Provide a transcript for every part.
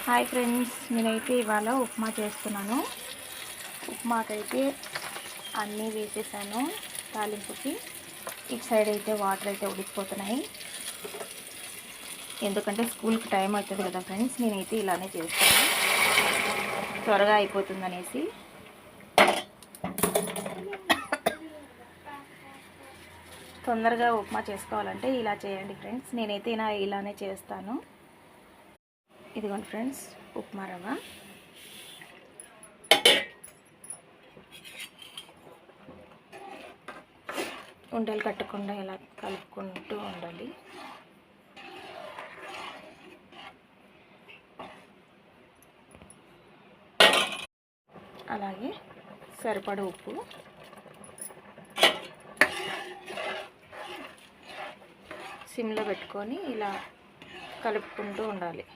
Hi friends, నేనైతే ఇవాళ ఉప్మా చేస్తున్నాను. ఉప్మాకైతే అన్నీ వేసేసాను. తాలింపుకి ఇటు సైడ్ అయితే వాటర్ అయితే ఉడికిపోతున్నాయి. ఎందుకంటే స్కూల్కి టైం అవుతుంది కదా ఫ్రెండ్స్, నేనైతే ఇలానే చేస్తాను, త్వరగా అయిపోతుందనేసి. తొందరగా ఉప్మా చేసుకోవాలంటే ఇలా చేయండి ఫ్రెండ్స్. నేనైతే ఇలానే చేస్తాను. ఇదిగోండి ఫ్రెండ్స్, ఉప్మా రవ్వ. ఉండలు కట్టకుండా ఇలా కలుపుకుంటూ ఉండాలి. అలాగే సరిపడ ఉప్పు, సిమ్లో పెట్టుకొని ఇలా కలుపుకుంటూ ఉండాలి.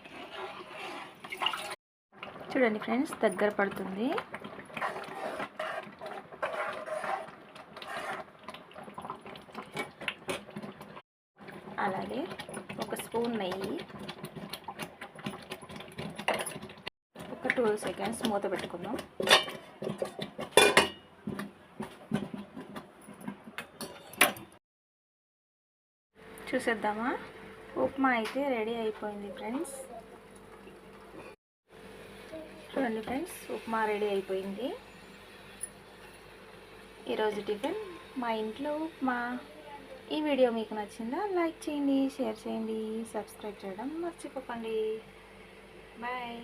చూడండి ఫ్రెండ్స్, దగ్గర పడుతుంది. అలాగే ఒక స్పూన్ నెయ్యి, ఒక 2 సెకండ్స్ మూత పెట్టుకుందాం. చూసేద్దామా? ఉప్మా అయితే రెడీ అయిపోయింది ఫ్రెండ్స్. చూడండి ఫ్రెండ్స్, ఉప్మా రెడీ అయిపోయింది. ఈరోజు టిఫిన్ మా ఇంట్లో ఉప్మా. ఈ వీడియో మీకు నచ్చిందా? లైక్ చేయండి, షేర్ చేయండి, సబ్స్క్రైబ్ చేయడం మర్చిపోకండి. బాయ్.